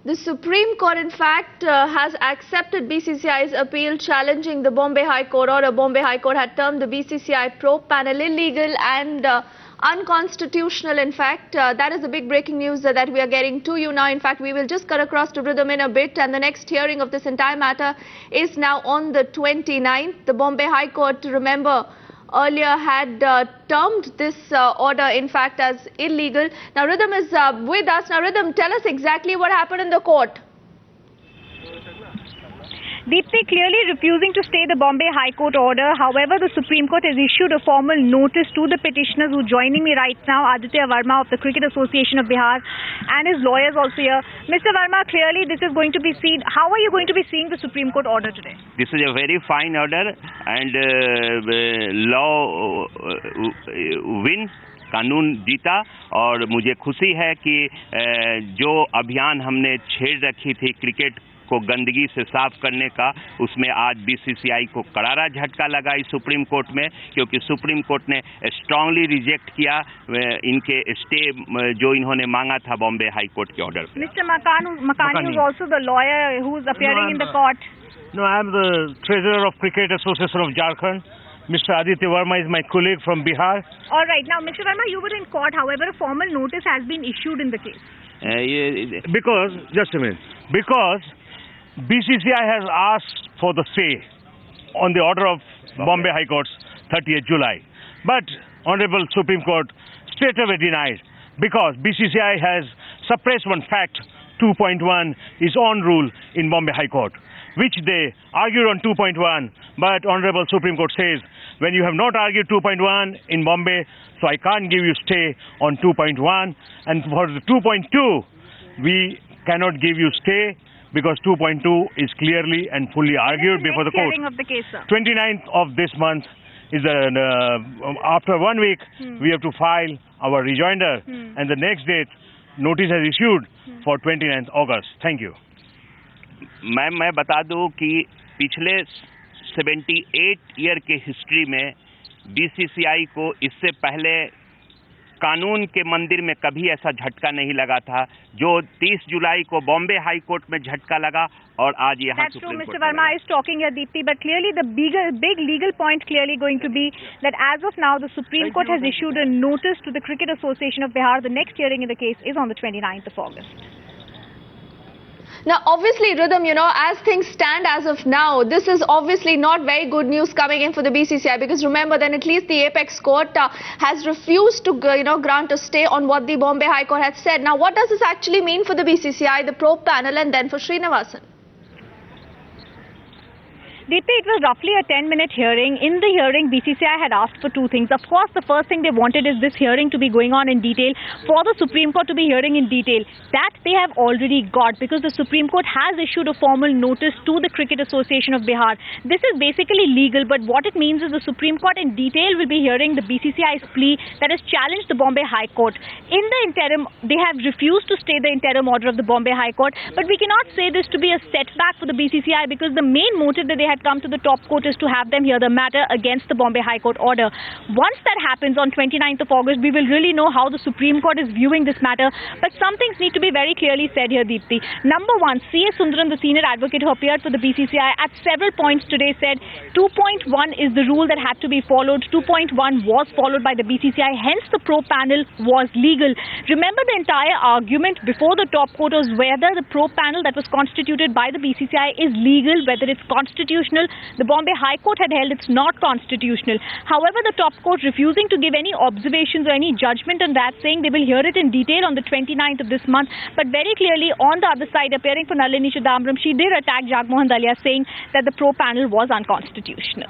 The Supreme Court, in fact, has accepted BCCI's appeal challenging the Bombay High Court order. Bombay High Court had termed the BCCI probe panel illegal and unconstitutional. In fact, that is the big breaking news that we are getting to you now. In fact, we will just cut across to Rhythm in a bit, and the next hearing of this entire matter is now on the 29th. The Bombay High Court, remember, earlier had termed this order, in fact, as illegal. Now, Rhythm is with us. Now, Rhythm, tell us exactly what happened in the court. Deepthi clearly refusing to stay the Bombay High Court order. However, the Supreme Court has issued a formal notice to the petitioners who are joining me right now, Aditya Verma of the Cricket Association of Bihar and his lawyers also here. Mr. Verma, clearly this is going to be seen. How are you going to be seeing the Supreme Court order today? This is a very fine order and law wins. कानून जीता और मुझे खुशी है कि जो अभियान हमने छेड़ रखी थी क्रिकेट को गंदगी से साफ करने का, उसमें आज बीसीसीआई को करारा झटका लगा इस सुप्रीम कोर्ट में, क्योंकि सुप्रीम कोर्ट ने स्ट्रांगली रिजेक्ट किया इनके स्टे जो इन्होंने मांगा था बॉम्बे हाई कोर्ट के ऑर्डर पे। Mister Makani is also the lawyer who is appearing in the court. No, I am the treasurer of Cricket Association of Jharkhand. Mr. Aditya Verma is my colleague from Bihar. All right. Now, Mr. Verma, you were in court. However, a formal notice has been issued in the case. Because, just a minute, because BCCI has asked for the stay on the order of Bombay High Court's 30th July. But Honorable Supreme Court straight away denied, because BCCI has suppressed one fact, 2.1 is on rule in Bombay High Court, which they argued on 2.1, but Honorable Supreme Court says, when you have not argued 2.1 in Bombay, so I can't give you stay on 2.1, and for the 2.2, we cannot give you stay, because 2.2 is clearly and fully argued before the court. Of the case, sir. 29th of this month is after 1 week, we have to file our rejoinder, and the next date, notice has issued for 29th August. Thank you. मैं बता दूं कि पिछले 78 year के history में BCCI को इससे पहले कानून के मंदिर में कभी ऐसा झटका नहीं लगा था, जो 30 जुलाई को बॉम्बे हाई कोर्ट में झटका लगा और आज यहाँ supreme court. Mr. Verma is talking here, Deepthi, but clearly the big legal point clearly going to be that as of now the Supreme Court has issued a notice to the Cricket Association of Bihar. The next hearing in the case is on the 29th of August. Now, obviously, Rhythm, as things stand as of now, this is obviously not very good news coming in for the BCCI, because remember, then at least the Apex Court has refused to, grant a stay on what the Bombay High Court had said. Now, what does this actually mean for the BCCI, the probe panel, and then for Srinivasan? Deepthi, it was roughly a 10-minute hearing. In the hearing, BCCI had asked for two things. Of course, the first thing they wanted is this hearing to be going on in detail, for the Supreme Court to be hearing in detail. That they have already got, because the Supreme Court has issued a formal notice to the Cricket Association of Bihar. This is basically legal, but what it means is the Supreme Court in detail will be hearing the BCCI's plea that has challenged the Bombay High Court. In the interim, they have refused to stay the interim order of the Bombay High Court, but we cannot say this to be a setback for the BCCI, because the main motive that they had come to the top court is to have them hear the matter against the Bombay High Court order. Once that happens on 29th of August, we will really know how the Supreme Court is viewing this matter. But some things need to be very clearly said here, Deepthi. Number one, C.A. Sundaram, the senior advocate who appeared for the BCCI at several points today, said 2.1 is the rule that had to be followed. 2.1 was followed by the BCCI, hence the probe panel was legal. Remember, the entire argument before the top court was whether the probe panel that was constituted by the BCCI is legal, whether it's constitutional. The Bombay High Court had held it's not constitutional. However, the top court refusing to give any observations or any judgment on that, saying they will hear it in detail on the 29th of this month. But very clearly, on the other side, appearing for Nalini Chidambaram, she did attack Jagmohan Dalia, saying that the probe panel was unconstitutional.